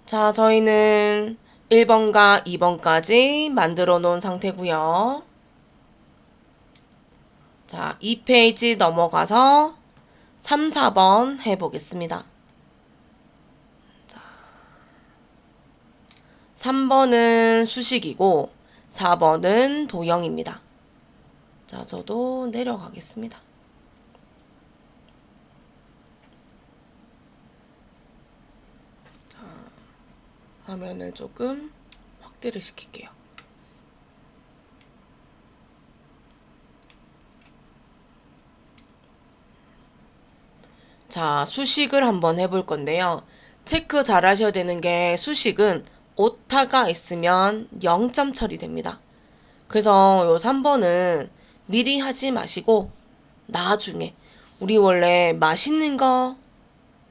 자, 저희는 1번과 2번까지 만들어 놓은 상태고요. 자, 2페이지 넘어가서 3, 4번 해보겠습니다. 자, 3번은 수식이고 4번은 도형입니다. 자, 저도 내려가겠습니다. 자, 화면을 조금 확대를 시킬게요. 자, 수식을 한번 해볼 건데요. 체크 잘 하셔야 되는 게 수식은 오타가 있으면 0점 처리됩니다. 그래서 요 3번은 미리 하지 마시고 나중에 우리 원래 맛있는 거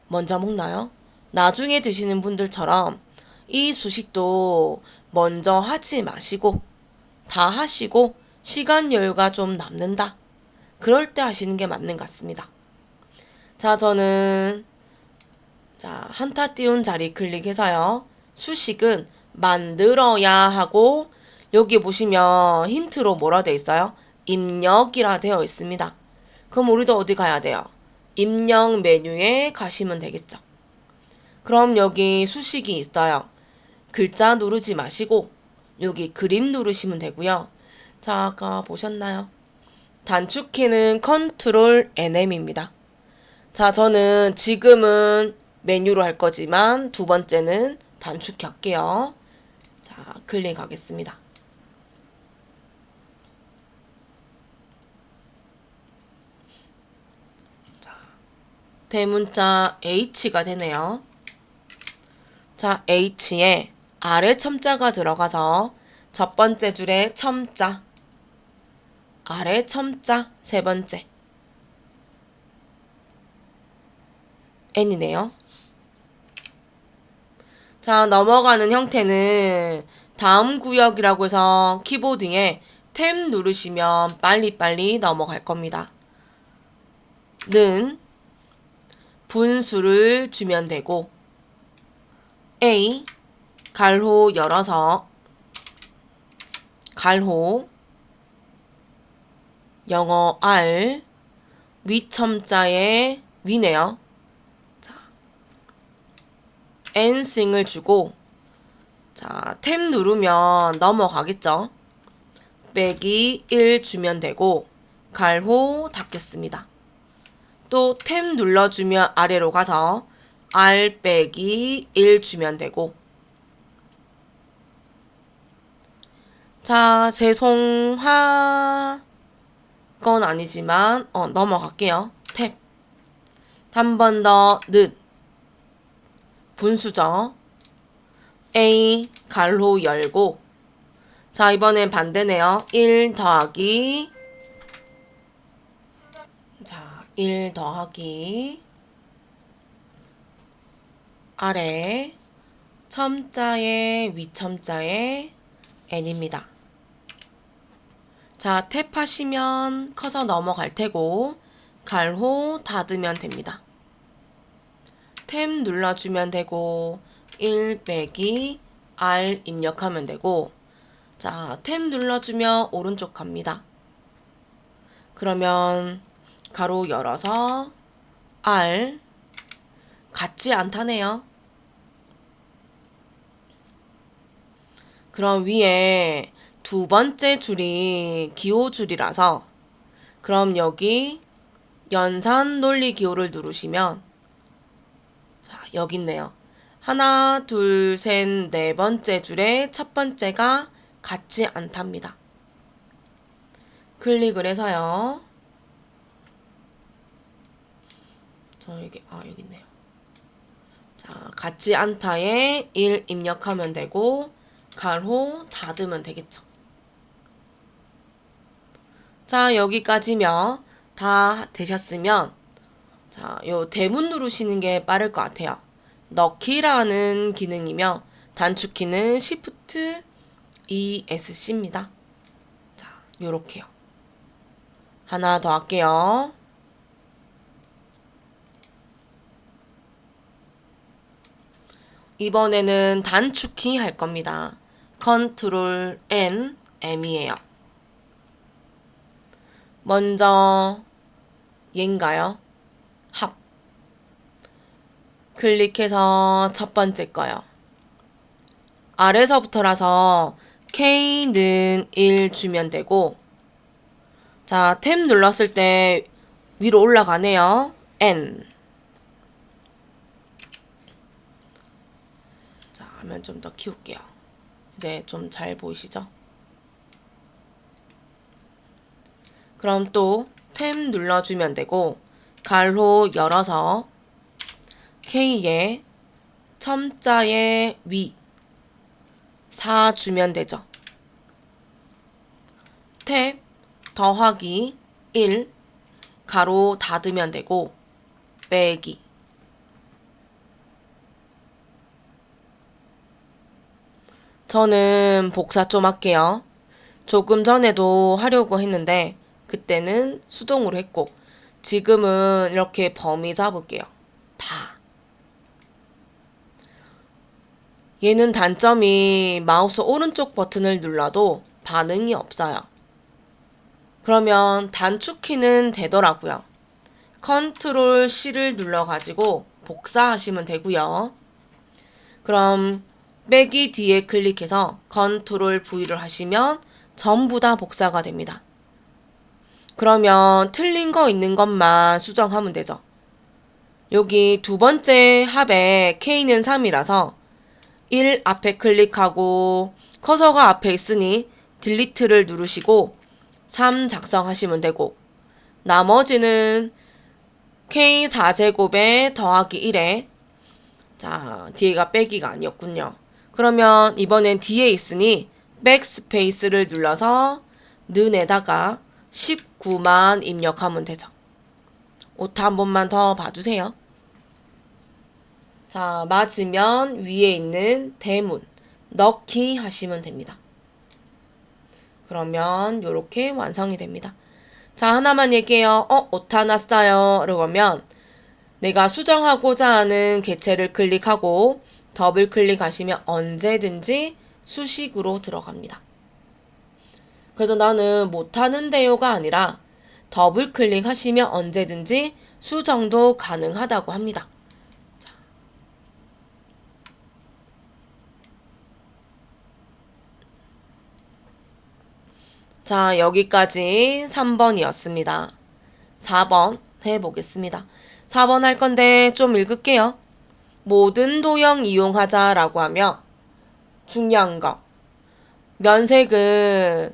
먼저 먹나요? 나중에 드시는 분들처럼 이 수식도 먼저 하지 마시고 다 하시고 시간 여유가 좀 남는다. 그럴 때 하시는 게 맞는 것 같습니다. 자, 저는 한타 띄운 자리 클릭해서요. 수식은 만들어야 하고 여기 보시면 힌트로 뭐라 되어 있어요? 입력이라 되어 있습니다. 그럼 우리도 어디 가야 돼요? 입력 메뉴에 가시면 되겠죠. 그럼 여기 수식이 있어요. 글자 누르지 마시고 여기 그림 누르시면 되고요. 자, 아까 보셨나요? 단축키는 컨트롤 NM입니다. 자, 저는 지금은 메뉴로 할 거지만 두 번째는 단축키 할게요. 자, 클릭하겠습니다. 자, 대문자 H가 되네요. 자, H에 아래 첨자가 들어가서 첫 번째 줄에 첨자, 아래 첨자, 세 번째 N이네요. 자, 넘어가는 형태는 다음 구역이라고 해서 키보드에 탭 누르시면 빨리빨리 넘어갈 겁니다. 는 분수를 주면 되고 A 갈호 열어서 갈호 영어 R 위첨자에 위네요. 자, N승을 주고 자, 탭 누르면 넘어가겠죠. 빼기 1 주면 되고 갈호 닫겠습니다. 또 탭 눌러주면 아래로 가서 R 빼기 1 주면 되고 자, 죄송하 건 아니지만 넘어갈게요. 탭 한 번 더 는 분수죠. A 갈로 열고 자, 이번엔 반대네요. 1 더하기 자, 1 더하기 아래 첨자에 위첨자에 n입니다. 자, 탭 하시면 커서 넘어갈 테고 갈호 닫으면 됩니다. 탭 눌러주면 되고 1 빼기 R 입력하면 되고 자, 탭 눌러주면 오른쪽 갑니다. 그러면 가로 열어서 R 같지 않다네요. 그럼 위에 두 번째 줄이 기호줄이라서 그럼 여기 연산 논리 기호를 누르시면 자, 여기 있네요. 하나, 둘, 셋, 네 번째 줄에 첫 번째가 같지 않답니다. 클릭을 해서요. 여기 있네요. 자, 같지 않다에 1 입력하면 되고 가로 닫으면 되겠죠. 자, 여기까지면 다 되셨으면 자, 요 대문 누르시는 게 빠를 것 같아요. 넣기라는 기능이며 단축키는 Shift ESC입니다. 자, 요렇게요. 하나 더 할게요. 이번에는 단축키 할 겁니다. 컨트롤 N, M이에요. 먼저 얘인가요? 합. 클릭해서 첫 번째 거요. 아래서부터라서 K는 1 주면 되고, 자, 탭 눌렀을 때 위로 올라가네요. N. 자, 화면 좀 더 키울게요. 이제 좀 잘 보이시죠? 그럼 또 탭 눌러주면 되고, 가로 열어서 K에 첨자의 위 4 주면 되죠. 탭 더하기 1 가로 닫으면 되고, 빼기. 저는 복사 좀 할게요. 조금 전에도 하려고 했는데 그때는 수동으로 했고, 지금은 이렇게 범위 잡을게요. 다. 얘는 단점이 마우스 오른쪽 버튼을 눌러도 반응이 없어요. 그러면 단축키는 되더라고요. 컨트롤 C를 눌러가지고 복사하시면 되고요. 그럼 빼기 뒤에 클릭해서 컨트롤 V를 하시면 전부 다 복사가 됩니다. 그러면 틀린 거 있는 것만 수정하면 되죠. 여기 두 번째 합에 K는 3이라서 1 앞에 클릭하고 커서가 앞에 있으니 딜리트를 누르시고 3 작성하시면 되고, 나머지는 K 4제곱에 더하기 1에, 자, 뒤에가 빼기가 아니었군요. 그러면 이번엔 뒤에 있으니 백스페이스를 눌러서 는에다가 19만 입력하면 되죠. 오타 한 번만 더 봐주세요. 자, 맞으면 위에 있는 대문 넣기 하시면 됩니다. 그러면 이렇게 완성이 됩니다. 자, 하나만 얘기해요. 오타 났어요. 그러면 내가 수정하고자 하는 객체를 클릭하고 더블 클릭하시면 언제든지 수식으로 들어갑니다. 그래서 나는 못하는데요가 아니라 더블 클릭하시면 언제든지 수정도 가능하다고 합니다. 자, 여기까지 3번이었습니다. 4번 해보겠습니다. 4번 할 건데 좀 읽을게요. 모든 도형 이용하자라고 하며, 중요한 거. 면색은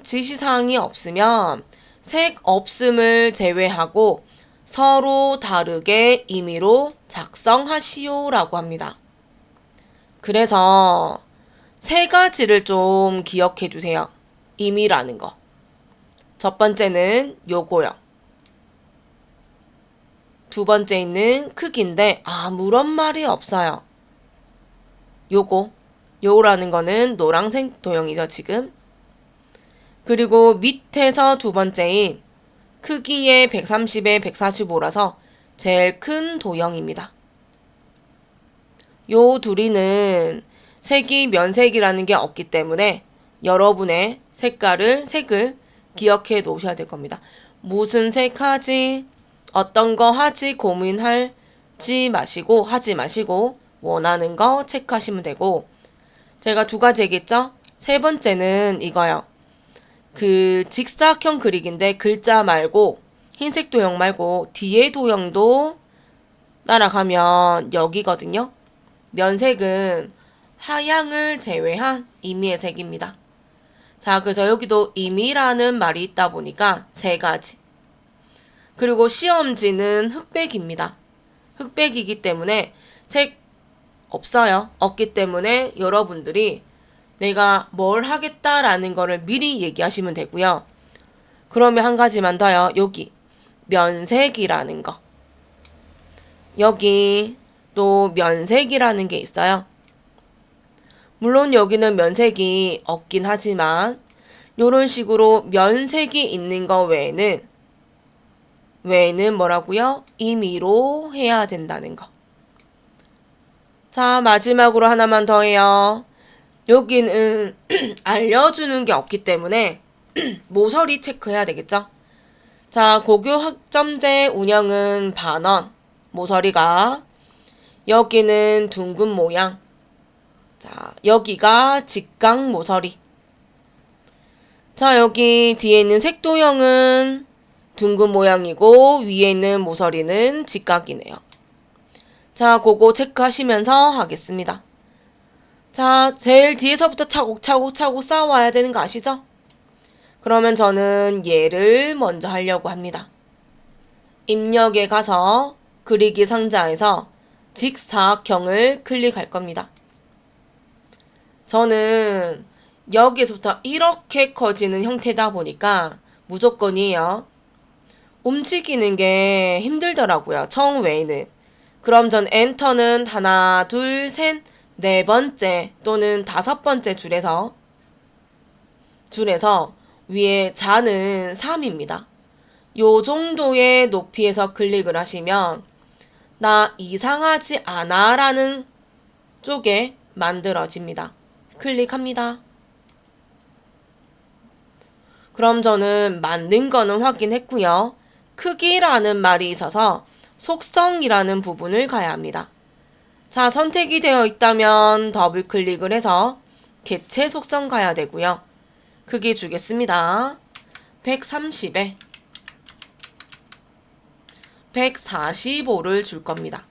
지시사항이 없으면 색 없음을 제외하고 서로 다르게 임의로 작성하시오라고 합니다. 그래서 세 가지를 좀 기억해 주세요. 임의라는 거. 첫 번째는 요거요. 두 번째는 크기인데 아무런 말이 없어요. 요거라는 거는 노란색 도형이죠, 지금. 그리고 밑에서 두 번째인 크기의 130에 145라서 제일 큰 도형입니다. 요 둘이는 색이 면색이라는 게 없기 때문에 여러분의 색을 기억해 놓으셔야 될 겁니다. 무슨 색 하지? 어떤 거 하지? 하지 마시고 원하는 거 체크하시면 되고, 제가 두 가지 얘기했죠? 세 번째는 이거요. 그 직사각형 그리기인데 글자 말고 흰색 도형 말고 뒤에 도형도 따라가면 여기거든요. 면색은 하향을 제외한 임의의 색입니다. 자, 그래서 여기도 임의라는 말이 있다 보니까 세 가지. 그리고 시험지는 흑백입니다. 흑백이기 때문에 색 없어요. 없기 때문에 여러분들이 내가 뭘 하겠다라는 거를 미리 얘기하시면 되고요. 그러면 한 가지만 더요. 여기 면색이라는 거. 여기 또 면색이라는 게 있어요. 물론 여기는 면색이 없긴 하지만 이런 식으로 면색이 있는 거 외에는 뭐라고요? 임의로 해야 된다는 거. 자, 마지막으로 하나만 더 해요. 여기는 알려주는 게 없기 때문에 모서리 체크해야 되겠죠? 자, 고교 학점제 운영은 반원, 모서리가. 여기는 둥근 모양. 자, 여기가 직각 모서리. 자, 여기 뒤에 있는 색도형은 둥근 모양이고 위에 있는 모서리는 직각이네요. 자, 그거 체크하시면서 하겠습니다. 자, 제일 뒤에서부터 차곡차곡 쌓아와야 되는 거 아시죠? 그러면 저는 얘를 먼저 하려고 합니다. 입력에 가서 그리기 상자에서 직사각형을 클릭할 겁니다. 저는 여기서부터 이렇게 커지는 형태다 보니까 무조건이에요. 움직이는 게 힘들더라고요. 처음에는. 그럼 전 엔터는 하나, 둘, 셋, 네 번째 또는 다섯 번째 줄에서 위에 자는 3입니다. 요 정도의 높이에서 클릭을 하시면 나 이상하지 않아 라는 쪽에 만들어집니다. 클릭합니다. 그럼 저는 만든 거는 확인했고요. 크기라는 말이 있어서 속성이라는 부분을 가야 합니다. 자, 선택이 되어 있다면 더블 클릭을 해서 개체 속성 가야 되고요. 크기 주겠습니다. 130에 145를 줄 겁니다.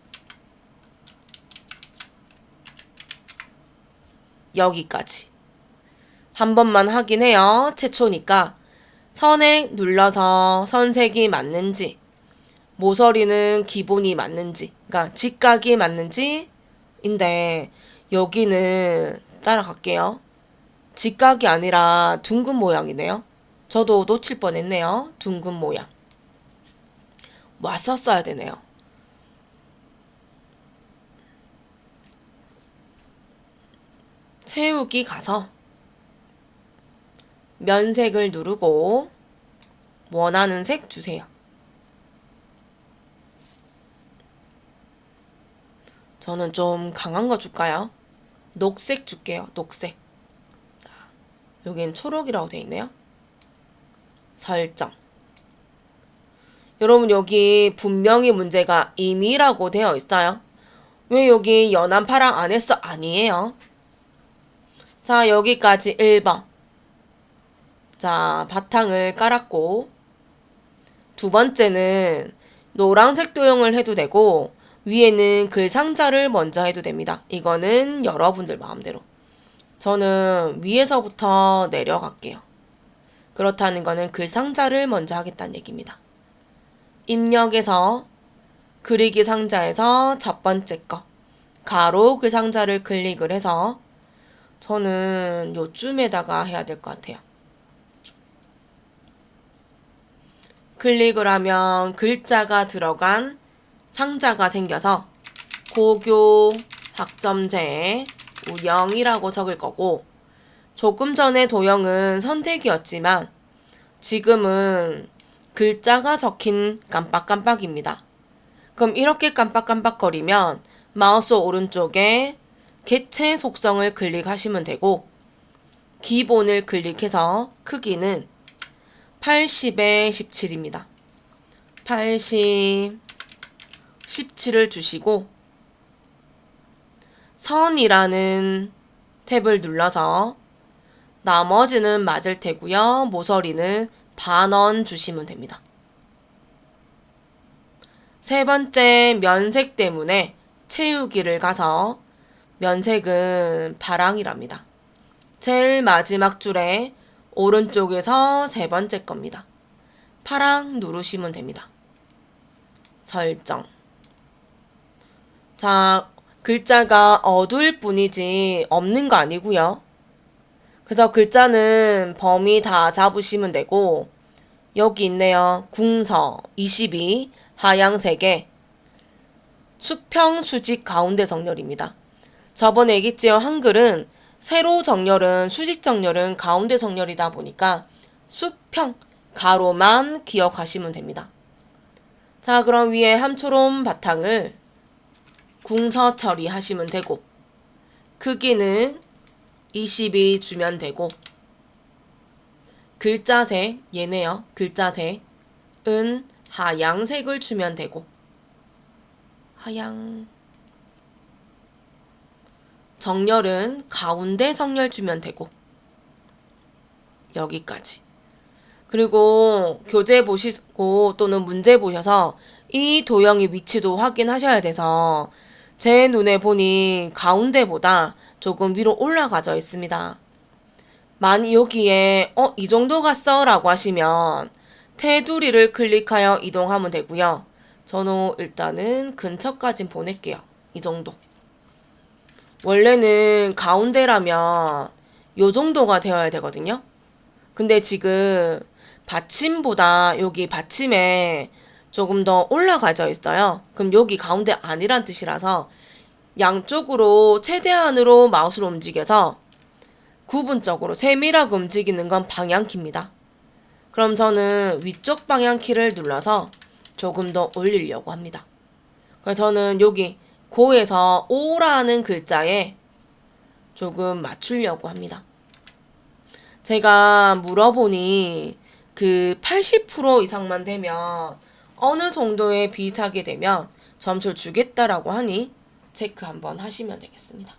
여기까지. 한 번만 확인해요. 최초니까. 선행 눌러서 선색이 맞는지, 모서리는 기본이 맞는지, 그러니까 직각이 맞는지인데 여기는 따라갈게요. 직각이 아니라 둥근 모양이네요. 저도 놓칠 뻔했네요. 둥근 모양. 왔었어야 되네요. 채우기 가서 면색을 누르고 원하는 색 주세요. 저는 좀 강한 거 줄까요? 녹색 줄게요. 녹색. 자, 여긴 초록이라고 되어 있네요. 설정. 여러분 여기 분명히 문제가 임의라고 되어 있어요. 왜 여기 연한 파랑 안 했어? 아니에요. 자, 여기까지 1번. 자, 바탕을 깔았고 두 번째는 노란색 도형을 해도 되고 위에는 글 상자를 먼저 해도 됩니다. 이거는 여러분들 마음대로. 저는 위에서부터 내려갈게요. 그렇다는 거는 글 상자를 먼저 하겠다는 얘기입니다. 입력에서 그리기 상자에서 첫 번째 거 가로 그 상자를 클릭을 해서 저는 요쯤에다가 해야 될 것 같아요. 클릭을 하면 글자가 들어간 상자가 생겨서 고교 학점제 운영이라고 적을 거고 조금 전에 도형은 선택이었지만 지금은 글자가 적힌 깜빡깜빡입니다. 그럼 이렇게 깜빡깜빡거리면 마우스 오른쪽에 개체 속성을 클릭하시면 되고 기본을 클릭해서 크기는 80에 17입니다. 80, 17을 주시고 선이라는 탭을 눌러서 나머지는 맞을 테고요. 모서리는 반원 주시면 됩니다. 세 번째 면색 때문에 채우기를 가서 면색은 파랑이랍니다. 제일 마지막 줄에 오른쪽에서 세 번째 겁니다. 파랑 누르시면 됩니다. 설정. 자, 글자가 어두울 뿐이지 없는 거 아니고요. 그래서 글자는 범위 다 잡으시면 되고 여기 있네요. 궁서 22 하양색에 수평 수직 가운데 정렬입니다. 저번에 얘기했지요. 한글은 세로 정렬은 수직 정렬은 가운데 정렬이다 보니까 수평 가로만 기억하시면 됩니다. 자, 그럼 위에 함초롬 바탕을 궁서 처리하시면 되고, 크기는 20이 주면 되고, 글자색, 얘네요. 글자색은 하양색을 주면 되고, 하양. 정렬은 가운데 정렬 주면 되고, 여기까지. 그리고 교재 보시고 또는 문제 보셔서 이 도형의 위치도 확인하셔야 돼서 제 눈에 보니 가운데보다 조금 위로 올라가져 있습니다. 만약 여기에 이 정도 갔어? 라고 하시면 테두리를 클릭하여 이동하면 되고요. 저는 일단은 근처까진 보낼게요. 이 정도. 원래는 가운데라면 요 정도가 되어야 되거든요. 근데 지금 받침보다 여기 받침에 조금 더 올라가져 있어요. 그럼 여기 가운데 아니란 뜻이라서 양쪽으로 최대한으로 마우스를 움직여서 구분적으로 세밀하게 움직이는 건 방향키입니다. 그럼 저는 위쪽 방향키를 눌러서 조금 더 올리려고 합니다. 그래서 저는 여기 고에서 오라는 글자에 조금 맞추려고 합니다. 제가 물어보니 그 80% 이상만 되면 어느 정도에 비슷하게 되면 점수를 주겠다라고 하니 체크 한번 하시면 되겠습니다.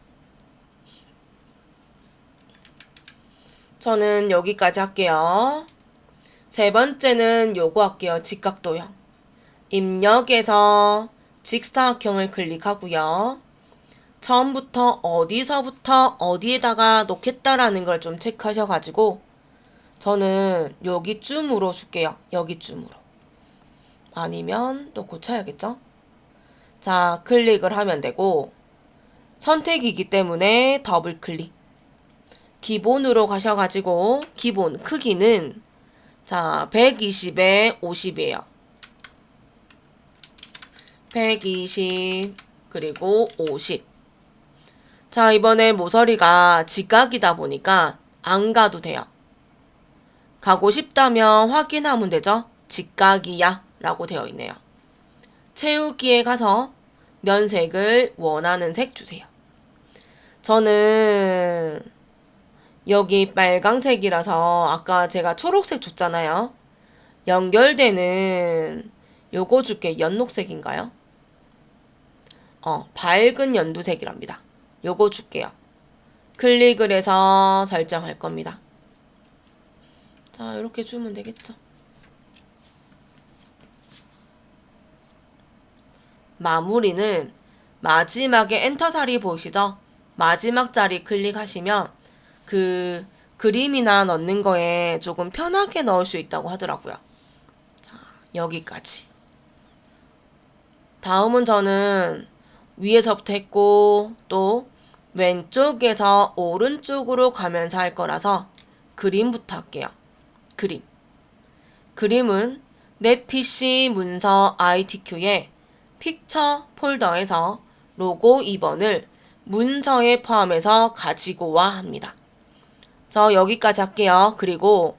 저는 여기까지 할게요. 세 번째는 요거 할게요. 직각도형. 입력에서 직사각형을 클릭하고요. 처음부터 어디서부터 어디에다가 놓겠다라는 걸 좀 체크하셔가지고 저는 여기쯤으로 줄게요. 여기쯤으로. 아니면 또 고쳐야겠죠? 자, 클릭을 하면 되고 선택이기 때문에 더블 클릭. 기본으로 가셔가지고 기본 크기는 자 120에 50이에요. 120 그리고 50. 자, 이번에 모서리가 직각이다 보니까 안 가도 돼요. 가고 싶다면 확인하면 되죠. 직각이야 라고 되어 있네요. 채우기에 가서 면색을 원하는 색 주세요. 저는 여기 빨강색이라서 아까 제가 초록색 줬잖아요. 연결되는 요거 줄게. 연녹색인가요? 밝은 연두색이랍니다. 요거 줄게요. 클릭을 해서 설정할 겁니다. 자, 이렇게 주면 되겠죠. 마무리는 마지막에 엔터 자리 보이시죠? 마지막 자리 클릭하시면 그 그림이나 넣는 거에 조금 편하게 넣을 수 있다고 하더라고요. 자, 여기까지. 다음은 저는 위에서부터 했고 또 왼쪽에서 오른쪽으로 가면서 할 거라서 그림부터 할게요. 그림. 그림은 내 PC 문서 ITQ에 픽처 폴더에서 로고 2번을 문서에 포함해서 가지고 와 합니다. 저 여기까지 할게요. 그리고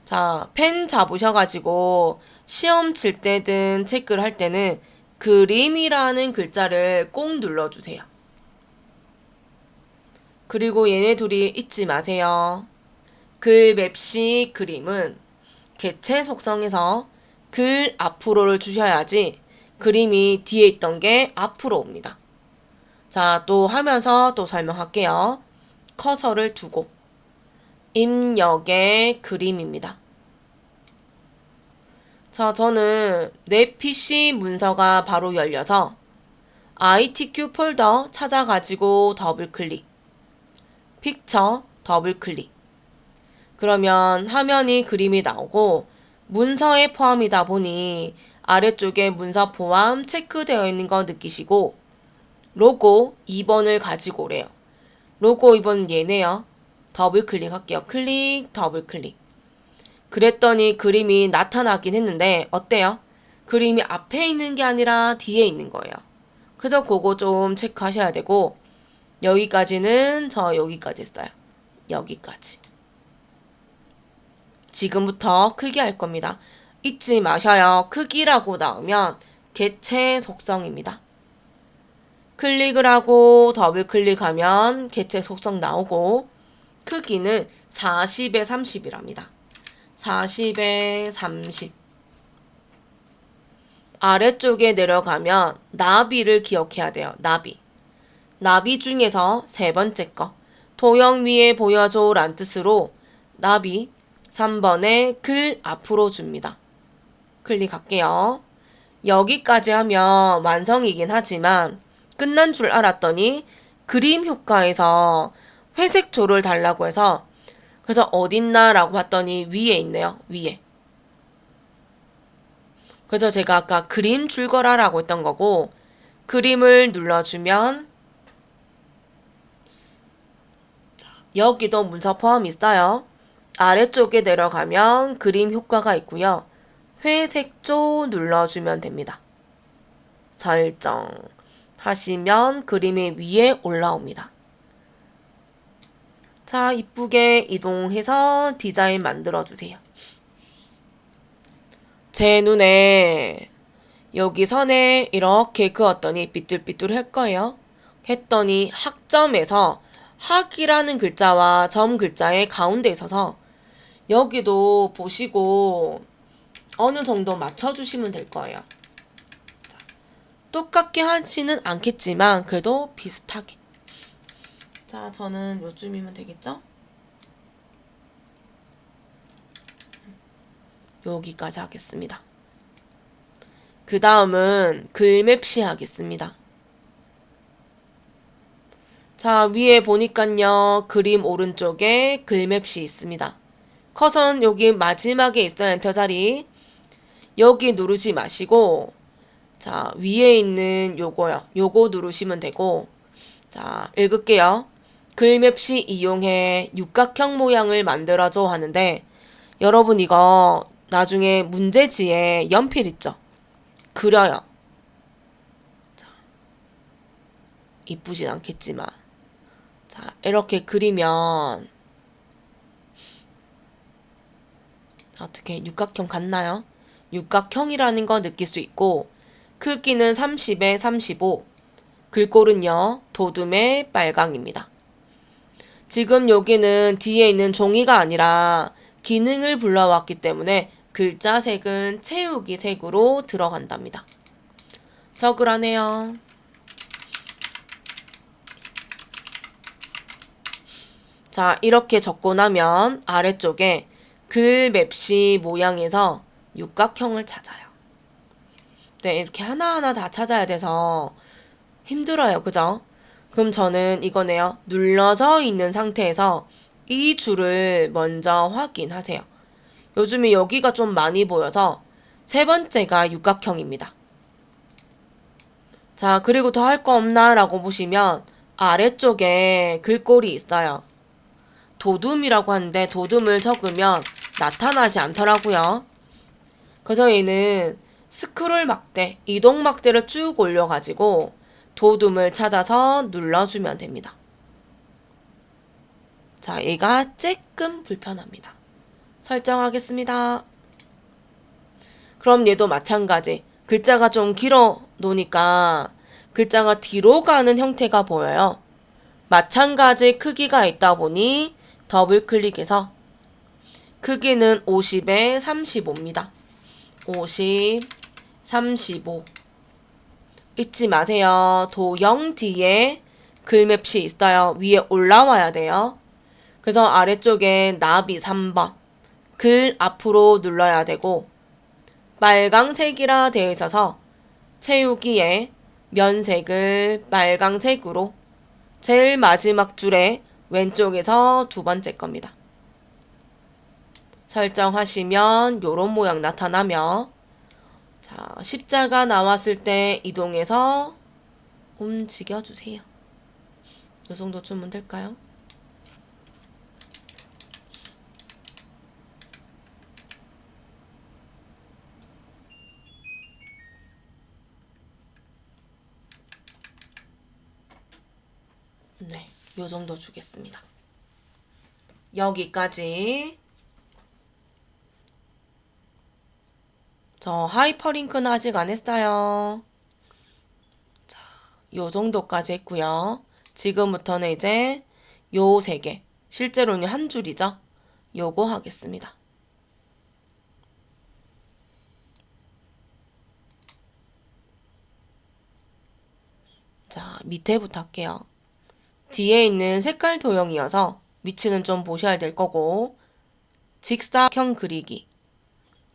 자, 펜 잡으셔가지고 시험 칠 때든 체크를 할 때는 그림이라는 글자를 꼭 눌러주세요. 그리고 얘네 둘이 잊지 마세요. 글 맵시 그림은 개체 속성에서 글 앞으로를 주셔야지 그림이 뒤에 있던 게 앞으로 옵니다. 자, 또 하면서 또 설명할게요. 커서를 두고 입력의 그림입니다. 자, 저는 내 PC 문서가 바로 열려서 ITQ 폴더 찾아가지고 더블 클릭. 픽처 더블 클릭. 그러면 화면이 그림이 나오고 문서에 포함이다 보니 아래쪽에 문서 포함 체크되어 있는 거 느끼시고 로고 2번을 가지고 오래요. 로고 2번은 얘네요. 더블 클릭할게요. 클릭, 더블 클릭. 그랬더니 그림이 나타나긴 했는데 어때요? 그림이 앞에 있는 게 아니라 뒤에 있는 거예요. 그래서 그거 좀 체크하셔야 되고 여기까지는 저 여기까지 했어요. 여기까지. 지금부터 크기 할 겁니다. 잊지 마셔요. 크기라고 나오면 개체 속성입니다. 클릭을 하고 더블 클릭하면 개체 속성 나오고 크기는 40에 30이랍니다. 40에 30. 아래쪽에 내려가면 나비를 기억해야 돼요. 나비. 나비 중에서 세 번째 거. 도형 위에 보여줘 란 뜻으로 나비 3번에 글 앞으로 줍니다. 클릭할게요. 여기까지 하면 완성이긴 하지만 끝난 줄 알았더니 그림 효과에서 회색 조를 달라고 해서 그래서 어딨나 라고 봤더니 위에 있네요. 위에. 그래서 제가 아까 그림 줄거라 라고 했던 거고 그림을 눌러주면 여기도 문서 포함이 있어요. 아래쪽에 내려가면 그림 효과가 있고요. 회색조 눌러주면 됩니다. 설정 하시면 그림이 위에 올라옵니다. 자, 이쁘게 이동해서 디자인 만들어주세요. 제 눈에 여기 선에 이렇게 그었더니 삐뚤삐뚤할 거예요. 했더니 학점에서 학이라는 글자와 점 글자의 가운데 있어서 여기도 보시고 어느 정도 맞춰주시면 될 거예요. 자, 똑같게 하지는 않겠지만 그래도 비슷하게. 자, 저는 요쯤이면 되겠죠? 여기까지 하겠습니다. 그 다음은 글맵시 하겠습니다. 자, 위에 보니깐요. 그림 오른쪽에 글맵시 있습니다. 커서는 여기 마지막에 있어요. 엔터 자리. 여기 누르지 마시고 자, 위에 있는 요거요. 요거 누르시면 되고 자, 읽을게요. 글맵시 이용해 육각형 모양을 만들어줘 하는데 여러분 이거 나중에 문제지에 연필 있죠? 그려요. 자, 이쁘진 않겠지만 자, 이렇게 그리면 어떻게 육각형 같나요? 육각형이라는 거 느낄 수 있고 크기는 30에 35 글꼴은요 도둠의 빨강입니다. 지금 여기는 뒤에 있는 종이가 아니라 기능을 불러왔기 때문에 글자 색은 채우기 색으로 들어간답니다. 적으라네요. 자, 이렇게 적고 나면 아래쪽에 글맵시 모양에서 육각형을 찾아요. 네, 이렇게 하나하나 다 찾아야 돼서 힘들어요. 그죠? 그럼 저는 이거네요. 눌러져 있는 상태에서 이 줄을 먼저 확인하세요. 요즘에 여기가 좀 많이 보여서 세 번째가 육각형입니다. 자, 그리고 더 할 거 없나? 라고 보시면 아래쪽에 글꼴이 있어요. 도둠이라고 하는데 도둠을 적으면 나타나지 않더라고요. 그래서 얘는 스크롤 막대, 이동 막대를 쭉 올려가지고 도둠을 찾아서 눌러주면 됩니다. 자, 얘가 조금 불편합니다. 설정하겠습니다. 그럼 얘도 마찬가지. 글자가 좀 길어 놓으니까 글자가 뒤로 가는 형태가 보여요. 마찬가지 크기가 있다 보니 더블 클릭해서 크기는 50에 35입니다. 50, 35. 잊지 마세요. 도형 뒤에 글맵시 있어요. 위에 올라와야 돼요. 그래서 아래쪽에 나비 3번. 글 앞으로 눌러야 되고 빨강색이라 되어 있어서 채우기에 면색을 빨강색으로 제일 마지막 줄에 왼쪽에서 두 번째 겁니다. 설정하시면 요런 모양 나타나며 자, 십자가 나왔을 때 이동해서 움직여주세요. 이 정도 주면 될까요? 네, 요 정도 주겠습니다. 여기까지. 저 하이퍼링크는 아직 안 했어요. 자, 요 정도까지 했고요. 지금부터는 이제 요 세 개, 실제로는 한 줄이죠. 요거 하겠습니다. 자, 밑에부터 할게요. 뒤에 있는 색깔 도형이어서 위치는 좀 보셔야 될 거고, 직사각형 그리기.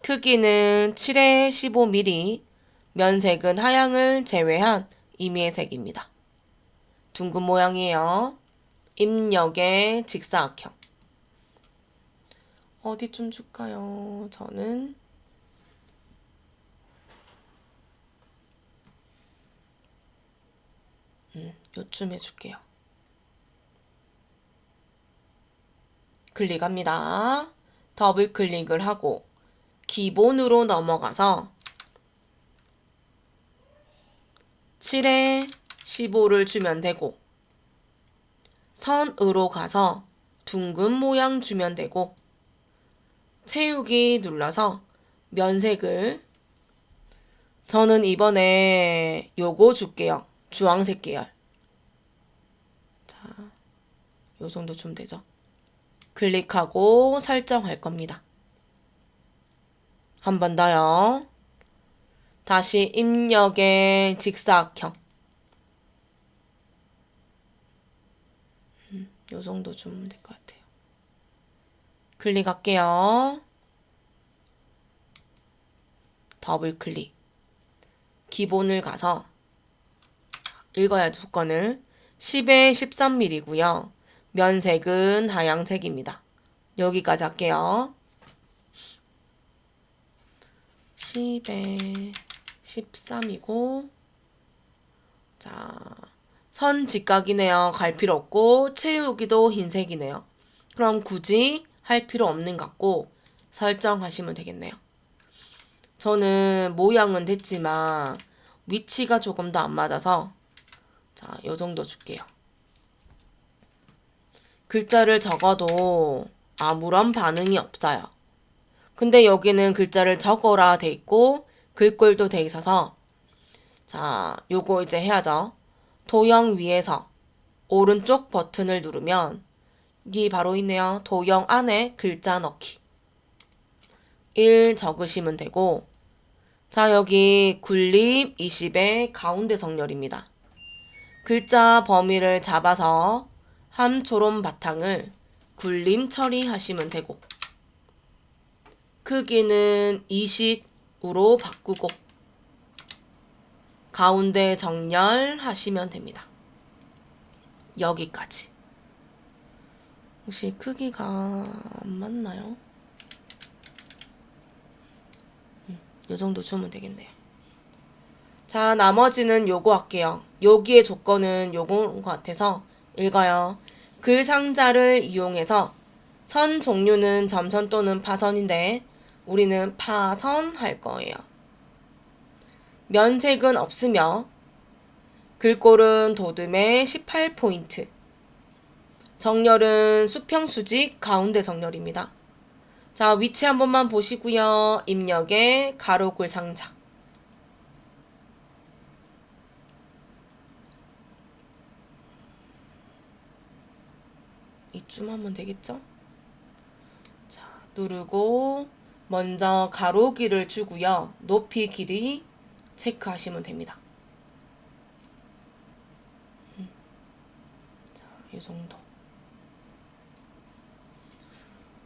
크기는 7에 15mm, 면색은 하향을 제외한 임의의 색입니다. 둥근 모양이에요. 입력의 직사각형. 어디쯤 줄까요? 저는 요쯤 해줄게요. 클릭합니다. 더블 클릭을 하고 기본으로 넘어가서 7에 15를 주면 되고, 선으로 가서 둥근 모양 주면 되고, 채우기 눌러서 면색을, 저는 이번에 요거 줄게요. 주황색 계열. 자, 요 정도 주면 되죠. 클릭하고 설정할 겁니다. 한 번 더요. 다시 입력의 직사각형. 요 정도 주면 될 것 같아요. 클릭할게요. 더블 클릭. 기본을 가서 읽어야죠, 조건을. 10에 13mm고요. 면색은 하향색입니다. 여기까지 할게요. 10에 13이고, 자, 선 직각이네요. 갈 필요 없고, 채우기도 흰색이네요. 그럼 굳이 할 필요 없는 것 같고, 설정하시면 되겠네요. 저는 모양은 됐지만, 위치가 조금 더 안 맞아서, 자, 요 정도 줄게요. 글자를 적어도 아무런 반응이 없어요. 근데 여기는 글자를 적어라 돼 있고 글꼴도 돼 있어서, 자, 요거 이제 해야죠. 도형 위에서 오른쪽 버튼을 누르면 이 바로 있네요. 도형 안에 글자 넣기. 1 적으시면 되고, 자, 여기 굴림 20의 가운데 정렬입니다. 글자 범위를 잡아서 한 초롬 바탕을 굴림 처리하시면 되고, 크기는 20으로 바꾸고 가운데 정렬하시면 됩니다. 여기까지. 혹시 크기가 안 맞나요? 요 정도 주면 되겠네요. 자, 나머지는 요거 할게요. 여기의 조건은 요거인 것 같아서 읽어요. 글 상자를 이용해서 선 종류는 점선 또는 파선인데 우리는 파선 할 거예요. 면색은 없으며 글꼴은 도듬의 18포인트. 정렬은 수평수직 가운데 정렬입니다. 자, 위치 한 번만 보시고요. 입력의 가로글 상자. 이쯤 하면 되겠죠? 자, 누르고 먼저 가로길을 주고요. 높이 길이 체크하시면 됩니다. 자, 이 정도.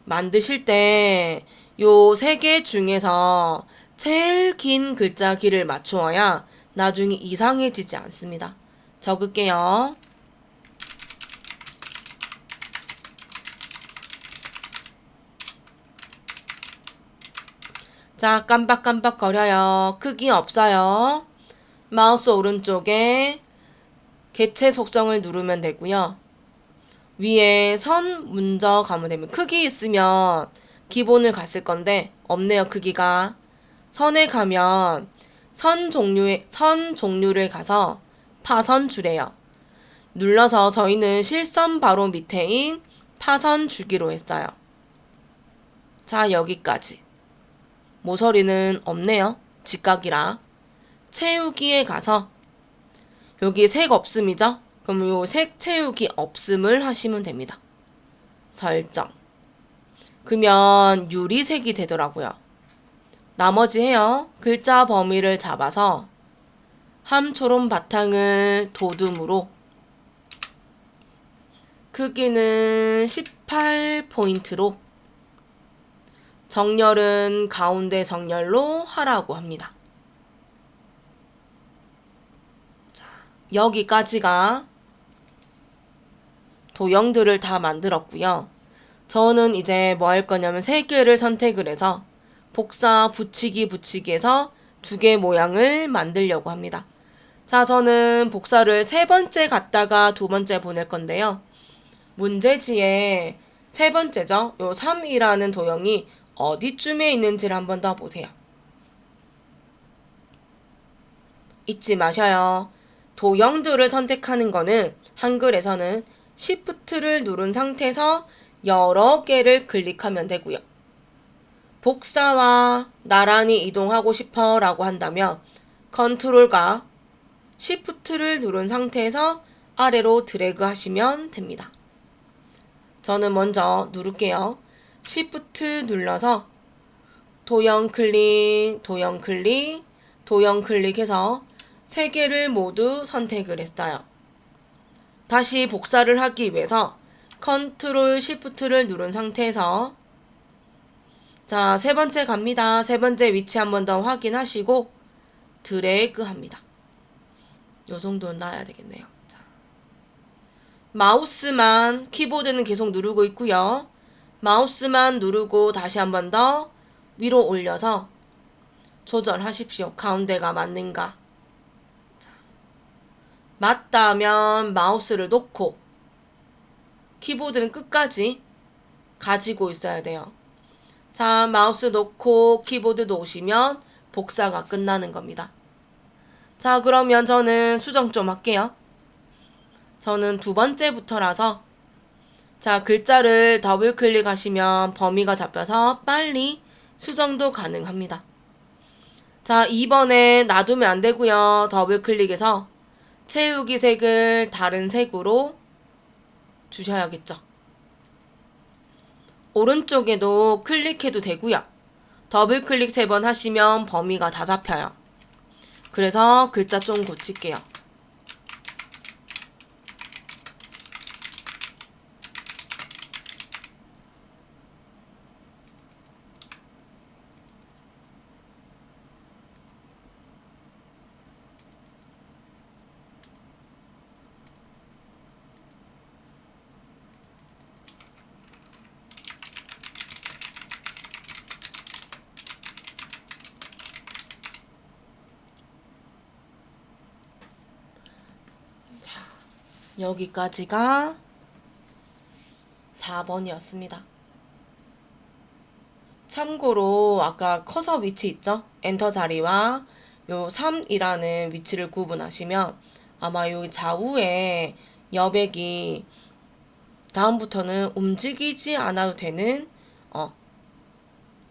만드실 때 요 세 개 중에서 제일 긴 글자 길을 맞추어야 나중에 이상해지지 않습니다. 적을게요. 자, 깜빡깜빡거려요. 크기 없어요. 마우스 오른쪽에 개체 속성을 누르면 되고요. 위에 선 먼저 가면 됩니다. 크기 있으면 기본을 갔을 건데 없네요, 크기가. 선에 가면 선 종류를 가서 파선 주래요. 눌러서 저희는 실선 바로 밑에인 파선 주기로 했어요. 자, 여기까지. 모서리는 없네요. 직각이라. 채우기에 가서 여기 색 없음이죠? 그럼 요 색 채우기 없음을 하시면 됩니다. 설정. 그러면 유리색이 되더라고요. 나머지 해요. 글자 범위를 잡아서 함초롬 바탕을 도둠으로 크기는 18포인트로 정렬은 가운데 정렬로 하라고 합니다. 자, 여기까지가 도형들을 다 만들었고요. 저는 이제 뭐 할 거냐면 3개를 선택을 해서 복사 붙이기에서 2개 모양을 만들려고 합니다. 자, 저는 복사를 3번째 갔다가 2번째 보낼 건데요. 문제지에 3번째죠. 요 3이라는 도형이 어디쯤에 있는지를 한번 더 보세요. 잊지 마셔요. 도형들을 선택하는 거는 한글에서는 Shift를 누른 상태에서 여러 개를 클릭하면 되고요. 복사와 나란히 이동하고 싶어 라고 한다면 컨트롤과 Shift를 누른 상태에서 아래로 드래그 하시면 됩니다. 저는 먼저 누를게요. Shift 눌러서 도형 클릭, 도형 클릭, 도형 클릭해서 3개를 모두 선택을 했어요. 다시 복사를 하기 위해서 컨트롤 Shift를 누른 상태에서 자, 3번째 갑니다. 3번째 위치 한 번 더 확인하시고 드래그 합니다. 요 정도는 놔야 되겠네요. 자. 마우스만, 키보드는 계속 누르고 있고요. 마우스만 누르고 다시 한 번 더 위로 올려서 조절하십시오. 가운데가 맞는가. 자. 맞다면 마우스를 놓고 키보드는 끝까지 가지고 있어야 돼요. 자, 마우스 놓고 키보드 놓으시면 복사가 끝나는 겁니다. 자, 그러면 저는 수정 좀 할게요. 저는 2번째부터라서 자, 글자를 더블 클릭하시면 범위가 잡혀서 빨리 수정도 가능합니다. 자, 2번에 놔두면 안 되고요. 더블 클릭해서 채우기 색을 다른 색으로 주셔야겠죠. 오른쪽에도 클릭해도 되고요. 더블 클릭 3번 하시면 범위가 다 잡혀요. 그래서 글자 좀 고칠게요. 여기까지가 4번이었습니다. 참고로 아까 커서 위치 있죠? 엔터 자리와 요 3이라는 위치를 구분하시면 아마 여기 좌우에 여백이 다음부터는 움직이지 않아도 되는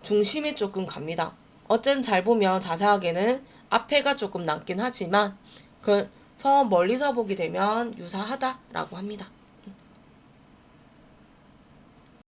중심에 조금 갑니다. 어쨌든 잘 보면 자세하게는 앞에가 조금 남긴 하지만 저 멀리서 보게 되면 유사하다라고 합니다.